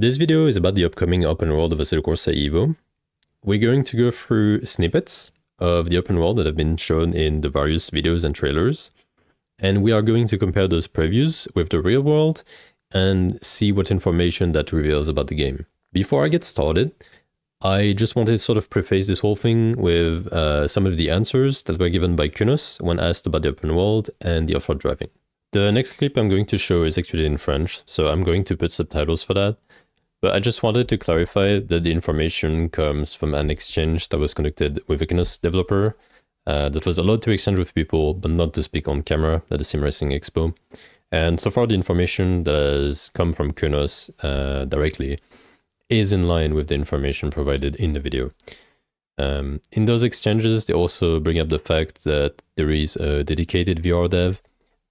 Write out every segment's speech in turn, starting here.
This video is about the upcoming open world of Assetto Corsa EVO. We're going to go through snippets of the open world that have been shown in the various videos and trailers, and we are going to compare those previews with the real world and see what information that reveals about the game. Before I get started, I just wanted to sort of preface this whole thing with some of the answers that were given by Kunos when asked about the open world and the off-road driving. The next clip I'm going to show is actually in French, so I'm going to put subtitles for that. But I just wanted to clarify that the information comes from an exchange that was conducted with a Kunos developer that was allowed to exchange with people, but not to speak on camera at the Sim Racing Expo. And so far the information that has come from Kunos directly is in line with the information provided in the video. In those exchanges, they also bring up the fact that there is a dedicated VR dev,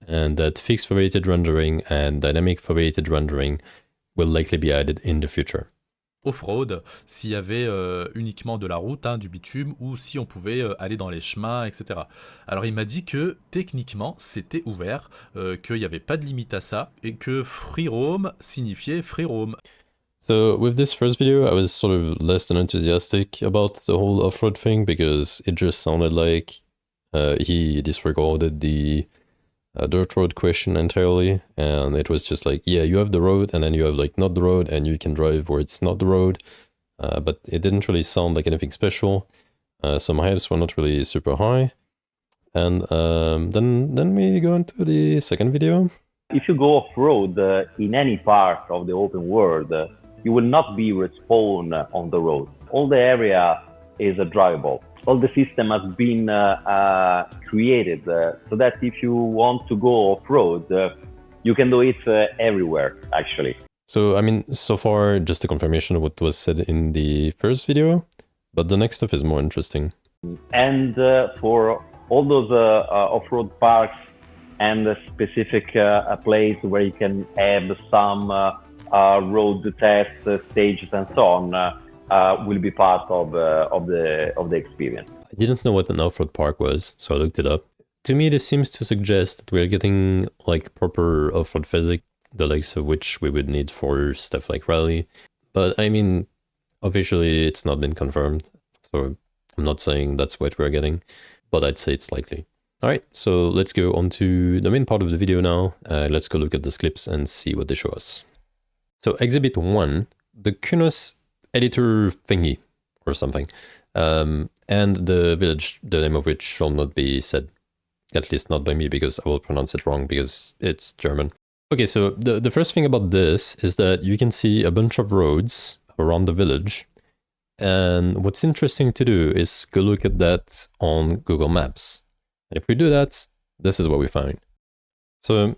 and that fixed foveated rendering and dynamic foveated rendering will likely be added in the future. Off-road, s'il y avait uniquement de la route, du bitume, ou si on pouvait aller dans les chemins, etc. Alors il m'a dit que techniquement c'était ouvert, qu'il n'y avait pas de limite à ça, et que free roam signifiait free roam. So with this first video, I was sort of less than enthusiastic about the whole off-road thing because it just sounded like he disregarded the dirt road question entirely, and it was just like, yeah, you have the road and then you have like not the road and you can drive where it's not the road, but it didn't really sound like anything special. Some hypes were not really super high, and then we go into the second video. If you go off-road in any part of the open world, you will not be respawned on the road. All the area is drivable. All the system has been created so that if you want to go off-road, you can do it everywhere, actually. So, I mean, so far, just a confirmation of what was said in the first video, but the next stuff is more interesting. And for all those off-road parks and a specific place where you can have some road tests, stages, and so on, will be part of the experience. I didn't know what an off-road park was, so I looked it up. To me, this seems to suggest that we're getting like proper off-road physics, the likes of which we would need for stuff like rally. But I mean, officially it's not been confirmed, so I'm not saying that's what we're getting, but I'd say it's likely. Alright, so let's go on to the main part of the video now. Let's go look at those clips and see what they show us. So Exhibit 1, the Kunos editor thingy or something, and the village, the name of which shall not be said, at least not by me, because I will pronounce it wrong because it's German. Okay, so the first thing about this is that you can see a bunch of roads around the village, and what's interesting to do is go look at that on Google Maps. And if we do that, this is what we find. So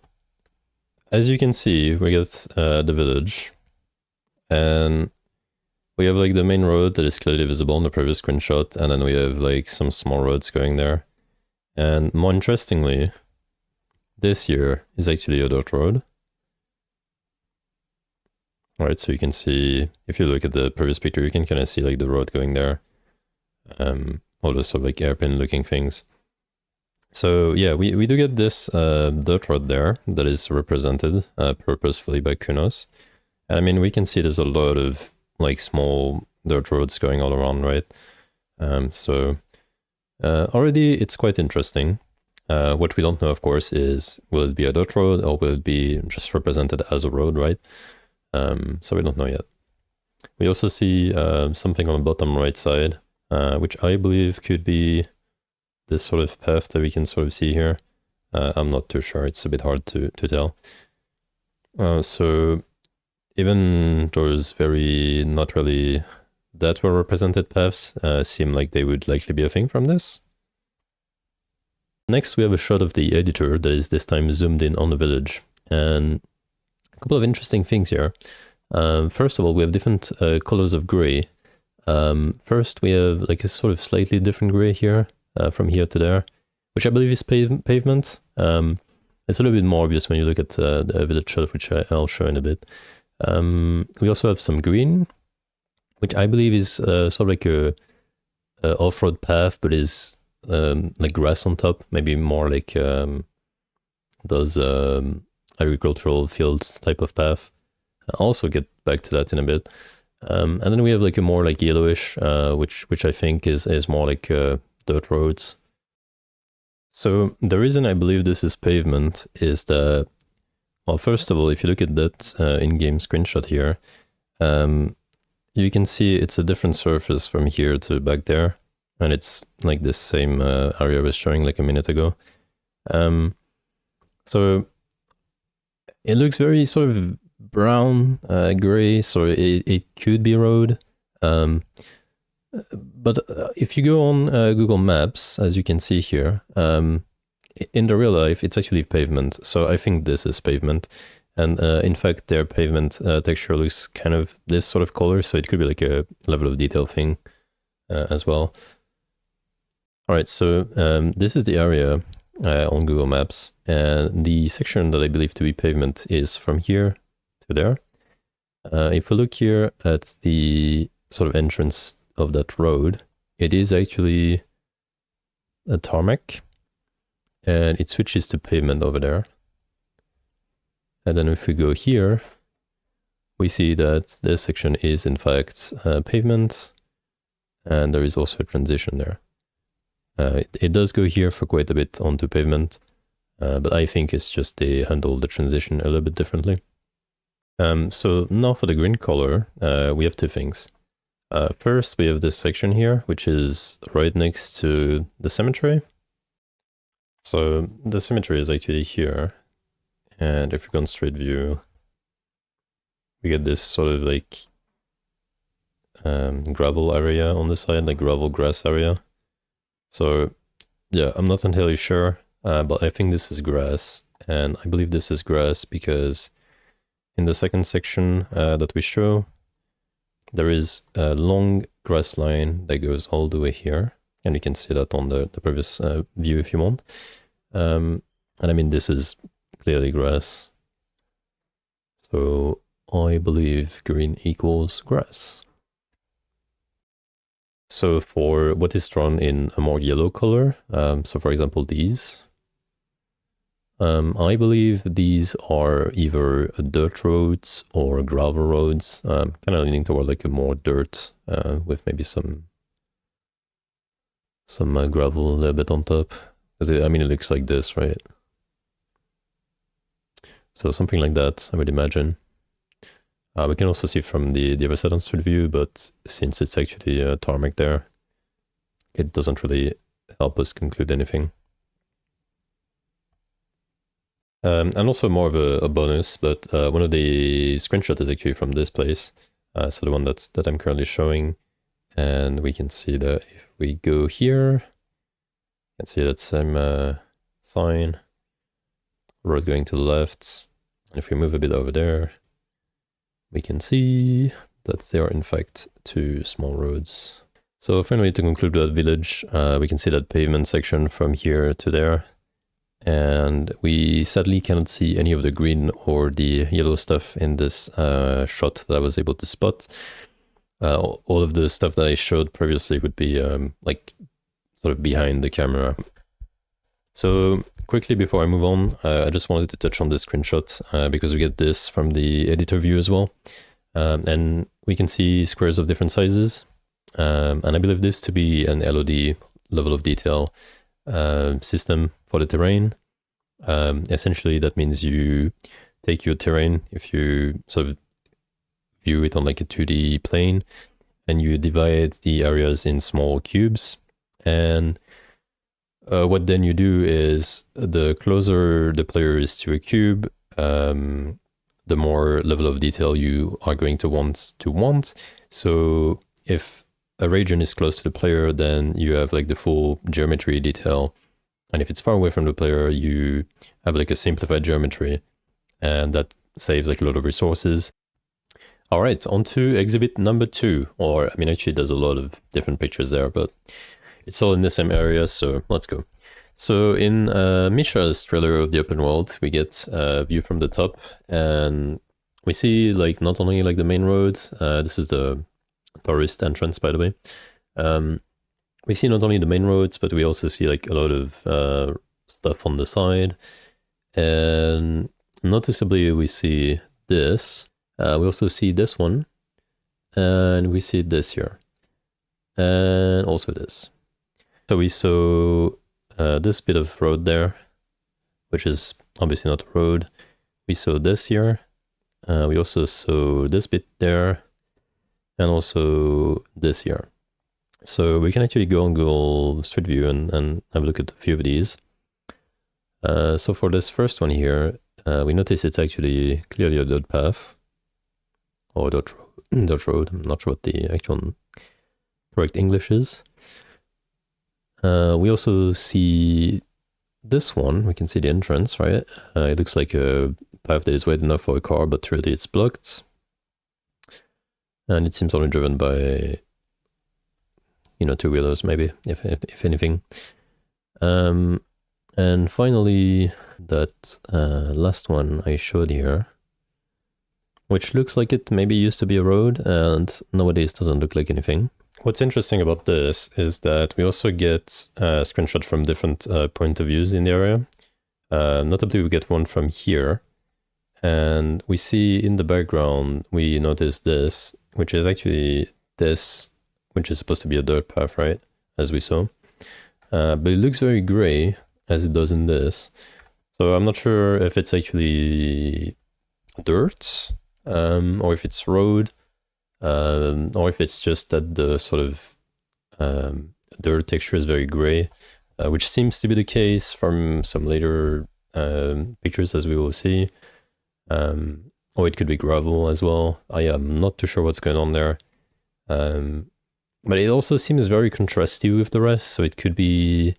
as you can see, we get the village, and we have like the main road that is clearly visible in the previous screenshot, and then we have like some small roads going there. And more interestingly, this here is actually a dirt road. Alright, so you can see, if you look at the previous picture, you can kind of see like the road going there. All those sort of like airpin looking things. So yeah, we do get this dirt road there that is represented purposefully by Kunos. And I mean, we can see there's a lot of like small dirt roads going all around, right? So already it's quite interesting. What we don't know, of course, is will it be a dirt road or will it be just represented as a road, right? So we don't know yet. We also see something on the bottom right side, which I believe could be this sort of path that we can sort of see here. I'm not too sure, it's a bit hard to tell. So even those very not really that well represented paths seem like they would likely be a thing from this. Next we have a shot of the editor that is this time zoomed in on the village, and a couple of interesting things here. First of all, we have different colors of gray. First we have like a sort of slightly different gray here, from here to there, which I believe is pavement. It's a little bit more obvious when you look at the village shot, which I'll show in a bit. We also have some green, which I believe is sort of like a off-road path, but is like grass on top, maybe more like those agricultural fields type of path. I also get back to that in a bit. And then we have like a more like yellowish, which I think is more like dirt roads. So the reason I believe this is pavement is that, well, first of all, if you look at that in-game screenshot here, you can see it's a different surface from here to back there, and it's like this same area I was showing like a minute ago. So it looks very sort of brown, gray, so it could be road. But if you go on Google Maps, as you can see here, in the real life, it's actually pavement. So I think this is pavement. And in fact, their pavement texture looks kind of this sort of color, so it could be like a level of detail thing as well. All right, so this is the area on Google Maps, and the section that I believe to be pavement is from here to there. If we look here at the sort of entrance of that road, it is actually a tarmac, and it switches to pavement over there. And then if we go here, we see that this section is in fact pavement, and there is also a transition there. It does go here for quite a bit onto pavement, but I think it's just they handle the transition a little bit differently. So now for the green color, we have two things. First, we have this section here, which is right next to the cemetery. So the cemetery is actually here. And if we go on straight view, we get this sort of like gravel area on the side, like gravel grass area. So yeah, I'm not entirely sure, but I think this is grass. And I believe this is grass because in the second section that we show, there is a long grass line that goes all the way here. And you can see that on the previous view if you want. And I mean, this is clearly grass. So I believe green equals grass. So for what is drawn in a more yellow color, so for example these, I believe these are either dirt roads or gravel roads, kind of leaning toward like a more dirt with maybe some gravel a little bit on top. I mean, it looks like this, right? So something like that, I would imagine. We can also see from the other side on street view, but since it's actually a tarmac there, it doesn't really help us conclude anything. And also more of a bonus, but one of the screenshots is actually from this place. So the one that I'm currently showing. And we can see that if we go here, you can see that same sign, road going to the left. And if we move a bit over there, we can see that there are in fact two small roads. So finally, to conclude that village, we can see that pavement section from here to there. And we sadly cannot see any of the green or the yellow stuff in this shot that I was able to spot. All of the stuff that I showed previously would be like sort of behind the camera. So quickly before I move on, I just wanted to touch on this screenshot because we get this from the editor view as well. And we can see squares of different sizes. And I believe this to be an LOD, level of detail, system for the terrain. Essentially, that means you take your terrain, if you sort of view it on like a 2D plane, and you divide the areas in small cubes. And what then you do is the closer the player is to a cube, the more level of detail you are going to want. So if a region is close to the player, then you have like the full geometry detail. And if it's far away from the player, you have like a simplified geometry, and that saves like a lot of resources. All right, on to exhibit number 2, or I mean, actually there's a lot of different pictures there, but it's all in the same area, so let's go. So in Misha's trailer of the open world, we get a view from the top, and we see like not only like the main road, this is the tourist entrance, by the way. We see not only the main roads, but we also see like a lot of stuff on the side. And noticeably we see this, We also see this one, and we see this here, and also this. So we saw this bit of road there, which is obviously not a road. We saw this here. We also saw this bit there, and also this here. So we can actually go on Google Street View and have a look at a few of these. So for this first one here, we notice it's actually clearly a dirt path, or dirt road. I'm not sure what the actual correct English is. We also see this one. We can see the entrance, right? It looks like a path that is wide enough for a car, but really it's blocked. And it seems only driven by, you know, two-wheelers maybe, if anything. And finally, that last one I showed here, which looks like it maybe used to be a road, and nowadays doesn't look like anything. What's interesting about this is that we also get screenshots from different point of views in the area. Notably, we get one from here, and we see in the background, we notice this, which is actually this, which is supposed to be a dirt path, right? As we saw. But it looks very gray, as it does in this. So I'm not sure if it's actually dirt, or if it's road, or if it's just that the sort of dirt texture is very gray, which seems to be the case from some later pictures, as we will see. Or it could be gravel as well. I am not too sure what's going on there. But it also seems very contrasty with the rest, so it could be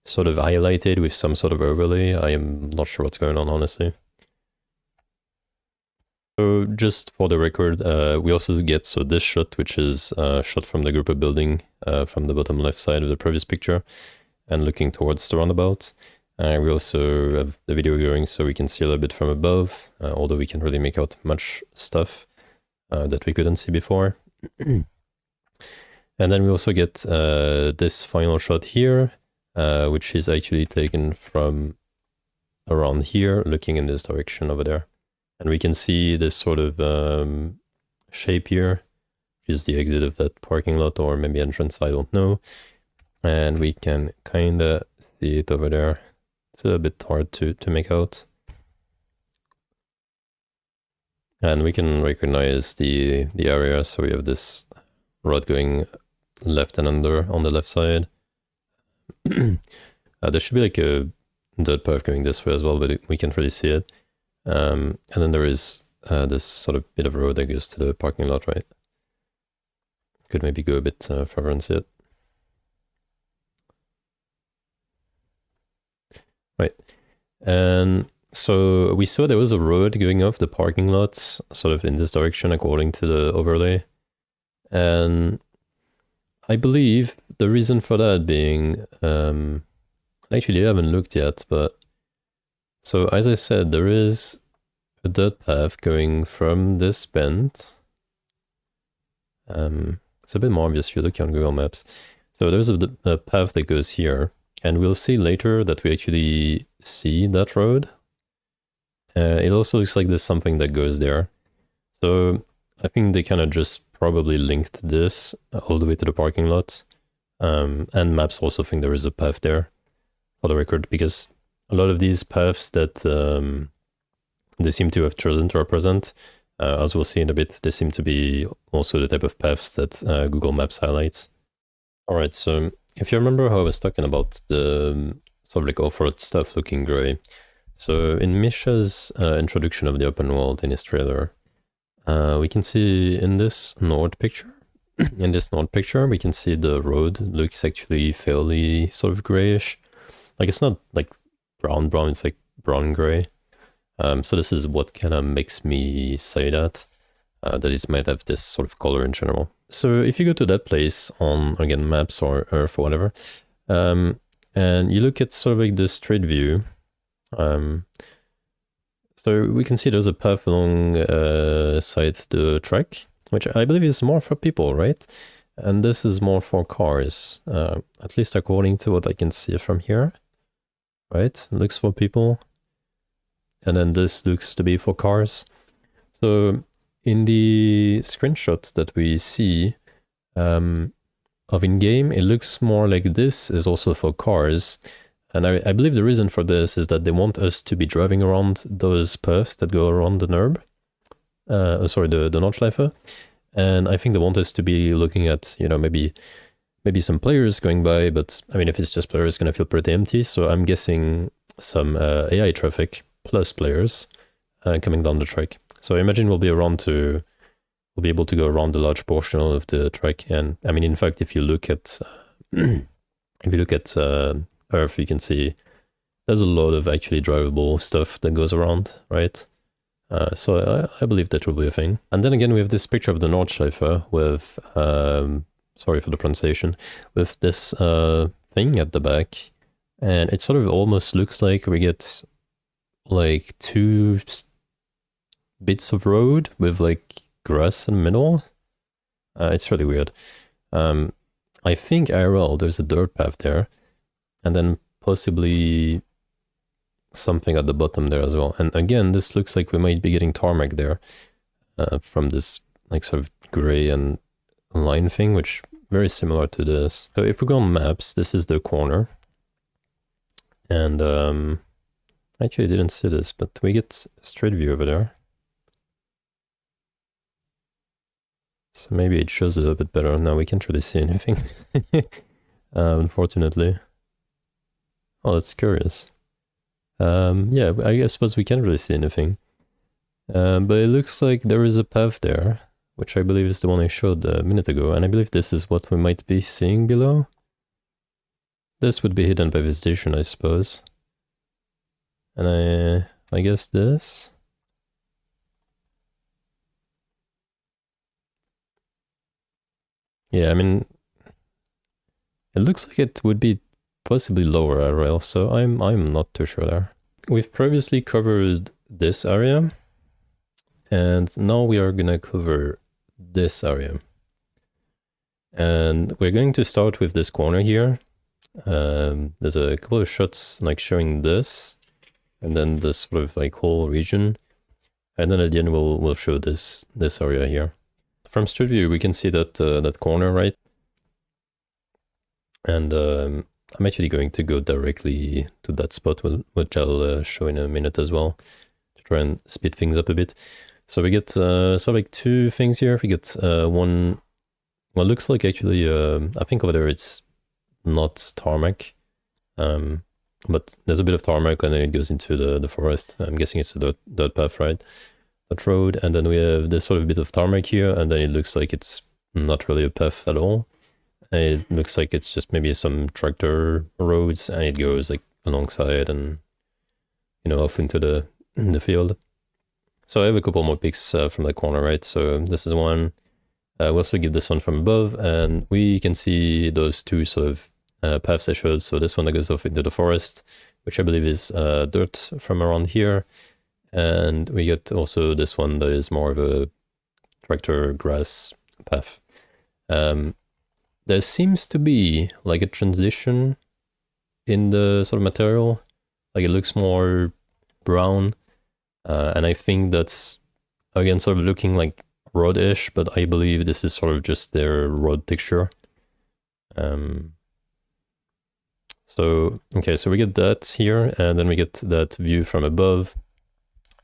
sort of highlighted with some sort of overlay. I am not sure what's going on, honestly. So just for the record, we also get this shot, which is shot from the group of building from the bottom left side of the previous picture and looking towards the roundabout. We also have the video going so we can see a little bit from above, although we can't really make out much stuff that we couldn't see before. And then we also get this final shot here, which is actually taken from around here, looking in this direction over there. And we can see this sort of shape here, which is the exit of that parking lot, or maybe entrance, I don't know. And we can kind of see it over there. It's a bit hard to make out. And we can recognize the area, so we have this road going left and under on the left side. There should be like a dirt path going this way as well, but we can't really see it. And then there is this sort of bit of road that goes to the parking lot, right? Could maybe go a bit further and see it. Right. And so we saw there was a road going off the parking lots, sort of in this direction according to the overlay. And I believe the reason for that being, actually I haven't looked yet, but so as I said, there is a dirt path going from this bend. It's a bit more obvious if you look on Google Maps. So there's a path that goes here, and we'll see later that we actually see that road. It also looks like there's something that goes there. So I think they kind of just probably linked this all the way to the parking lot. And maps also think there is a path there, for the record, because a lot of these paths that they seem to have chosen to represent, as we'll see in a bit, they seem to be also the type of paths that Google Maps highlights. All right, so if you remember how I was talking about the sort of like off-road stuff looking gray, so in Misha's introduction of the open world in his trailer, we can see in this Nord picture, we can see the road looks actually fairly sort of grayish. Like it's not like brown, it's like brown gray. So this is what kind of makes me say that it might have this sort of color in general. So if you go to that place on, again, maps or Earth or whatever, and you look at sort of like the street view, so we can see there's a path along side the track, which I believe is more for people, right? And this is more for cars, at least according to what I can see from here, right? It looks for people. And then this looks to be for cars. So in the screenshot that we see of in-game, it looks more like this is also for cars. And I believe the reason for this is that they want us to be driving around those paths that go around the NURB. Sorry, the Nordschleife. And I think they want us to be looking at, you know, maybe some players going by, but I mean, if it's just players, it's going to feel pretty empty. So I'm guessing some AI traffic plus players coming down the track. So I imagine we'll be able to go around a large portion of the track. And I mean, in fact, if you look at Earth, you can see there's a lot of actually drivable stuff that goes around, right? So I believe that will be a thing. And then again, we have this picture of the Nordschleife with, sorry for the pronunciation, with this thing at the back. And it sort of almost looks like we get like two bits of road with like grass in the middle. It's really weird. I think IRL, there's a dirt path there. And then possibly something at the bottom there as well. And again, this looks like we might be getting tarmac there from this like sort of gray and line thing, which very similar to this. So if we go on maps, this is the corner. And actually I didn't see this, but we get a straight view over there. So maybe it shows a little bit better. Now we can't really see anything, unfortunately. Oh, that's curious. Yeah, I suppose we can't really see anything. But it looks like there is a path there, which I believe is the one I showed a minute ago. And I believe this is what we might be seeing below. This would be hidden by vegetation, I suppose. And I guess this. Yeah, I mean, it looks like it would be possibly lower IRL, so I'm not too sure there. We've previously covered this area, and now we are gonna cover this area. And we're going to start with this corner here. There's a couple of shots like showing this, and then this sort of like whole region. And then at the end we'll show this area here. From street view we can see that that corner, right? And I'm actually going to go directly to that spot, which I'll show in a minute as well, to try and speed things up a bit. So we get sort of like two things here. We get one, what looks like actually, I think over there it's not tarmac, but there's a bit of tarmac and then it goes into the forest. I'm guessing it's a dirt path, right? That road, and then we have this sort of bit of tarmac here, and then it looks like it's not really a path at all. It looks like it's just maybe some tractor roads, and it goes like alongside and, you know, off into the field. So I have a couple more pics from that corner, right? So this is one. We also get this one from above, and we can see those two sort of paths I showed. So this one that goes off into the forest, which I believe is dirt from around here. And we get also this one that is more of a tractor grass path. There seems to be like a transition in the sort of material, like it looks more brown, and I think that's again sort of looking like road-ish, but I believe this is sort of just their road texture. So okay, so we get that here, and then we get that view from above,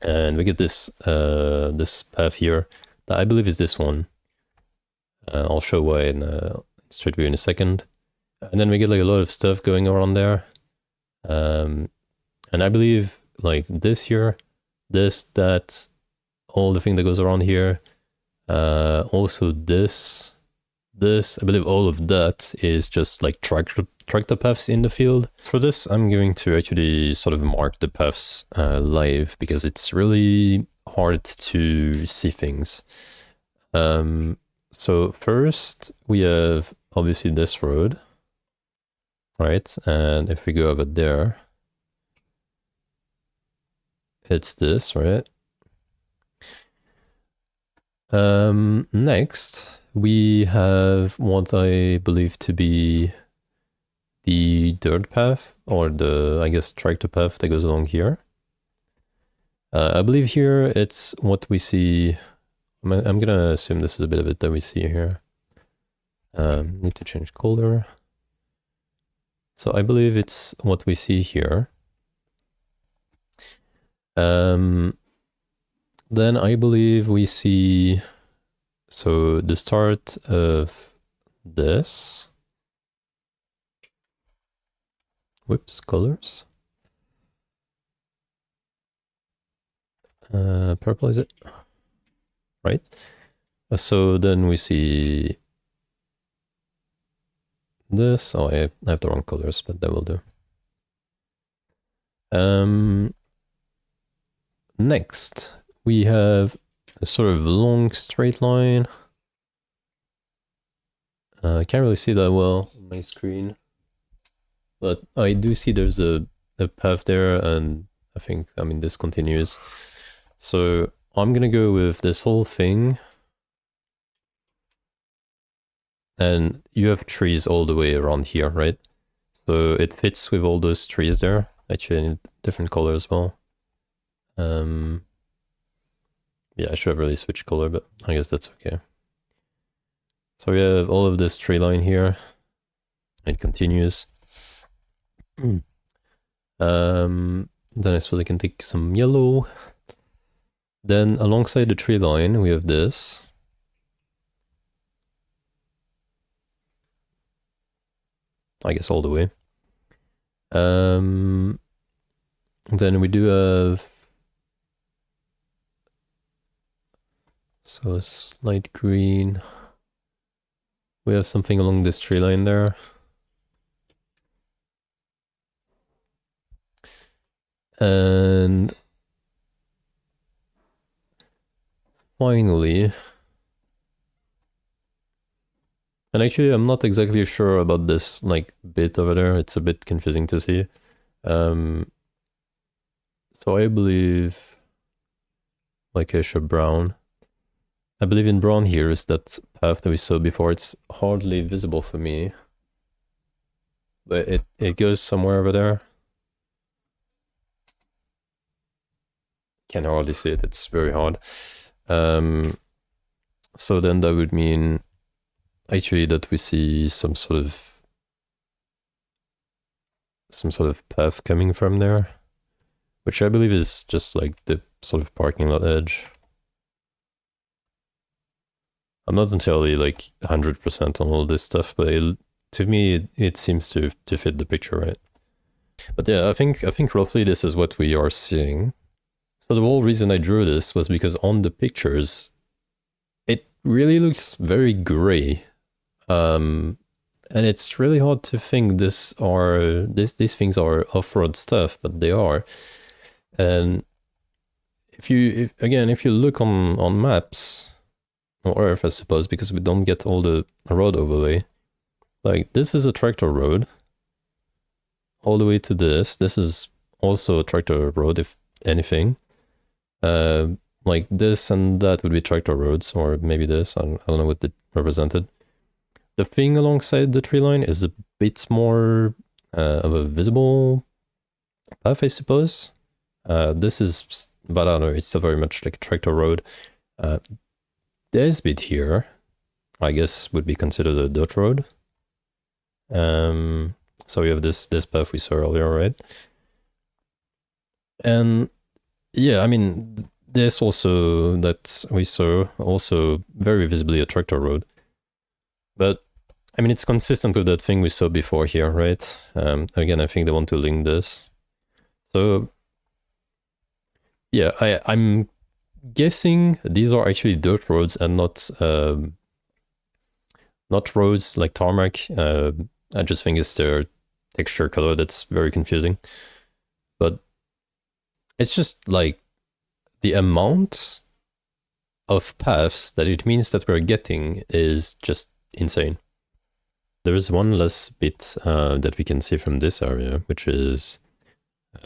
and we get this this path here that I believe is this one. I'll show why in straight view in a second. And then we get like a lot of stuff going around there. And I believe like this here, this, that, all the thing that goes around here. Also this, I believe all of that is just like tractor paths in the field. For this, I'm going to actually sort of mark the paths live, because it's really hard to see things. So first we have obviously this road, right? And if we go over there, it's this, right? Next we have what I believe to be the dirt path, or the, I guess, tractor path that goes along here. I believe here it's what we see. I'm gonna assume this is a bit of it that we see here. Need to change color. So I believe it's what we see here. Then I believe we see, so the start of this. Whoops, colors. Purple, is it? Right. So then we see this. Oh, I have the wrong colors, but that will do. Next, we have a sort of long straight line. I can't really see that well on my screen, but I do see there's a path there, and I think, I mean, this continues. So I'm gonna go with this whole thing. And you have trees all the way around here, right? So it fits with all those trees there. Actually, in different color as well. Yeah, I should have really switched color, but I guess that's okay. So we have all of this tree line here. It continues. Then I suppose I can take some yellow. Then alongside the tree line, we have this. I guess all the way. Then we do have, so slight green. We have something along this tree line there. And finally, and actually I'm not exactly sure about this like bit over there. It's a bit confusing to see. So I believe like Asia brown. I believe in brown here is that path that we saw before. It's hardly visible for me, but it goes somewhere over there. Can hardly see it. It's very hard. So then that would mean actually that we see some sort of path coming from there, which I believe is just like the sort of parking lot edge. I'm not entirely like 100% on all this stuff, but to me it seems to fit the picture, right? But yeah, I think roughly this is what we are seeing. So the whole reason I drew this was because on the pictures it really looks very gray. And it's really hard to think these things are off-road stuff, but they are. And if you look on maps on Earth, I suppose, because we don't get all the road overlay, like this is a tractor road all the way to this. This is also a tractor road, if anything. Like this and that would be tractor roads, or maybe this. I don't know what it represented. The thing alongside the tree line is a bit more of a visible path, I suppose. This is, but I don't know, it's still very much like a tractor road. This bit here, I guess, would be considered a dirt road. So we have this path we saw earlier, right? And yeah, I mean, this also that we saw also very visibly a tractor road. But I mean, it's consistent with that thing we saw before here, right? Again, I think they want to link this. So yeah, I'm guessing these are actually dirt roads and not roads like tarmac. I just think it's their texture color that's very confusing. But it's just like the amount of paths that it means that we're getting is just insane. There is one less bit that we can see from this area, which is,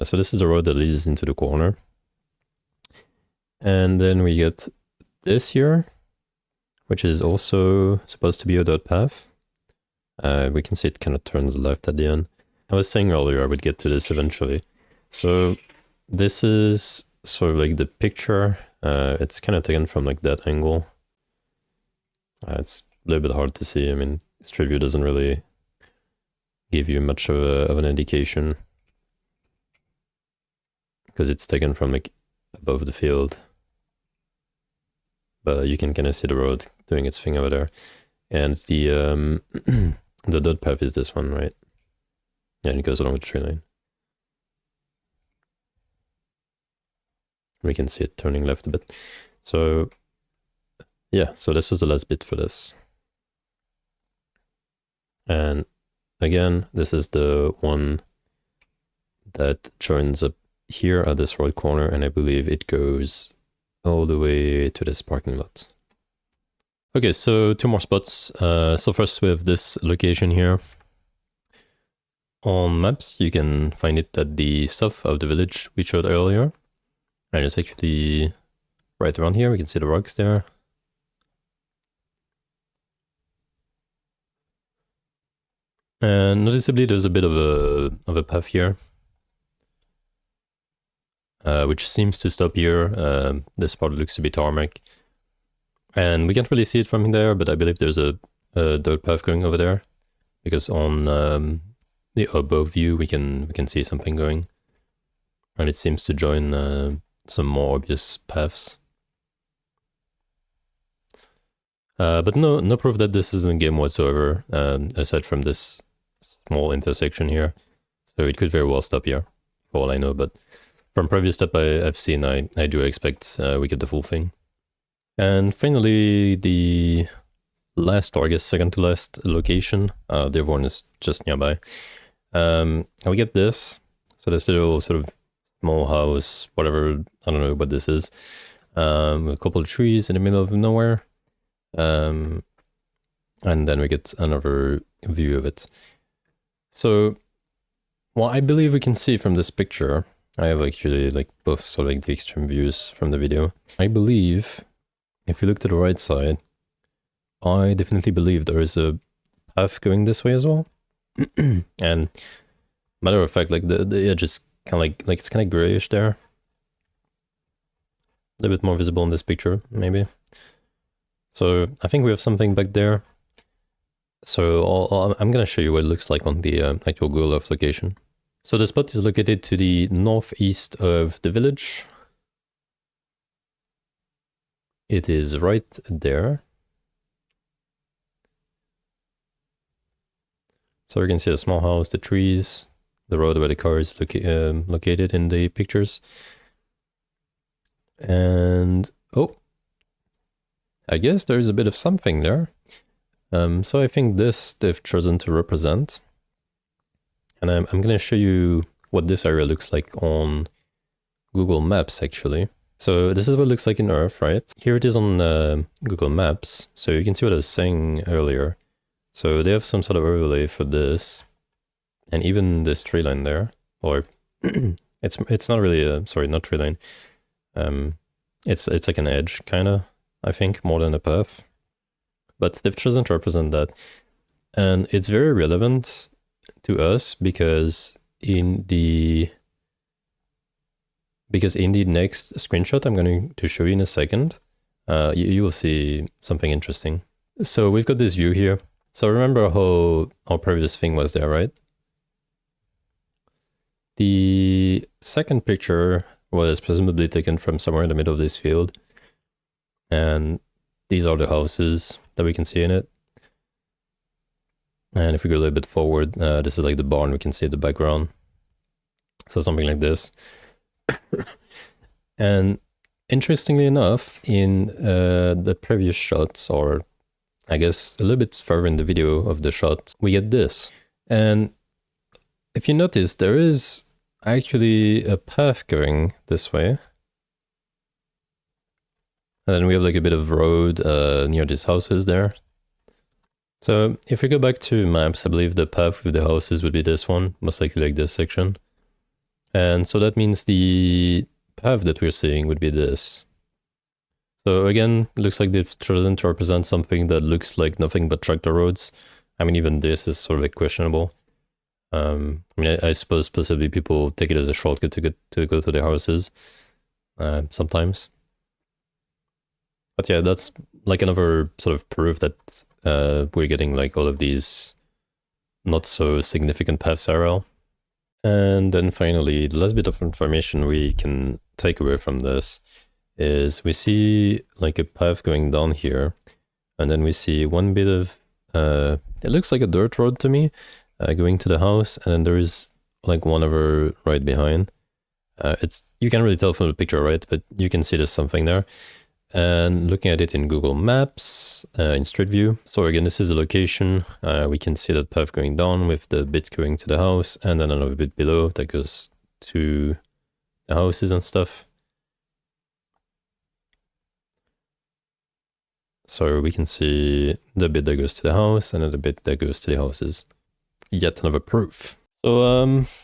so this is the road that leads into the corner. And then we get this here, which is also supposed to be a dirt path. We can see it kind of turns left at the end. I was saying earlier I would get to this eventually. So this is sort of like the picture. It's kind of taken from like that angle. It's a little bit hard to see. I mean, Street View doesn't really give you much of an indication because it's taken from like above the field. But you can kind of see the road doing its thing over there. And the the dot path is this one, right? Yeah, and it goes along the tree line. We can see it turning left a bit. So yeah, so this was the last bit for this. And again, this is the one that joins up here at this road corner, and I believe it goes all the way to this parking lot. Okay, so 2 more spots. So first we have this location here. On maps, you can find it at the south of the village we showed earlier. And it's actually right around here. We can see the rocks there. And noticeably there's a bit of a path here. Which seems to stop here. This part looks to be tarmac. And we can't really see it from there, but I believe there's a dirt path going over there. Because on the above view we can see something going. And it seems to join some more obvious paths. But no proof that this is in the game whatsoever, aside from this small intersection here. So it could very well stop here, for all I know, but from previous stuff I've seen, I do expect we get the full thing. And finally, the last, or I guess second to last location, the other one is just nearby. We get this, so this little sort of small house, whatever, I don't know what this is. A couple of trees in the middle of nowhere. And then we get another view of it. So, what I believe we can see from this picture, I have actually like both sort of like the extreme views from the video. I believe, if you look to the right side, I definitely believe there is a path going this way as well. And matter of fact, like the edge is kind of like it's kind of grayish there. A little bit more visible in this picture, maybe. So I think we have something back there. So I'm going to show you what it looks like on the actual Google Earth location. So the spot is located to the northeast of the village. It is right there. So you can see the small house, the trees, the road where the car is located in the pictures. And, oh, I guess there's a bit of something there. So I think this they've chosen to represent. And I'm going to show you what this area looks like on Google Maps, actually. So this is what it looks like in Earth, right? Here it is on Google Maps. So you can see what I was saying earlier. So they have some sort of overlay for this. And even this tree line there. Or it's not really a, sorry, not tree line. It's like an edge, kind of, I think, more than a path. But they've chosen to represent that. And it's very relevant to us because in the next screenshot I'm going to show you in a second, you will see something interesting. So we've got this view here. So remember how our previous thing was there, right? The second picture was presumably taken from somewhere in the middle of this field. And these are the houses that we can see in it. And if we go a little bit forward, this is like the barn we can see in the background. So something like this. And interestingly enough, in the previous shots, or I guess a little bit further in the video of the shot, we get this. And if you notice, there is actually a path going this way. And then we have like a bit of road near these houses there. So if we go back to maps, I believe the path with the houses would be this one, most likely like this section. And so that means the path that we're seeing would be this. So again, it looks like they've chosen to represent something that looks like nothing but tractor roads. I mean, even this is sort of like questionable. I mean, I suppose possibly people take it as a shortcut to go to their houses. sometimes. But yeah, that's like another sort of proof that we're getting like all of these not so significant paths IRL. And then finally, the last bit of information we can take away from this is we see like a path going down here, and then we see one bit of, it looks like a dirt road to me, going to the house, and then there is like one other right behind. You can't really tell from the picture, right? But you can see there's something there. And looking at it in Google Maps, in Street View. So again, this is the location. We can see that path going down with the bit going to the house, and then another bit below that goes to the houses and stuff. So we can see the bit that goes to the house and then the bit that goes to the houses. Yet another proof. So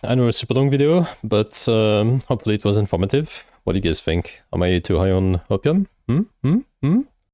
I know it's a super long video, but hopefully it was informative. What do you guys think? Am I too high on HOPIUM?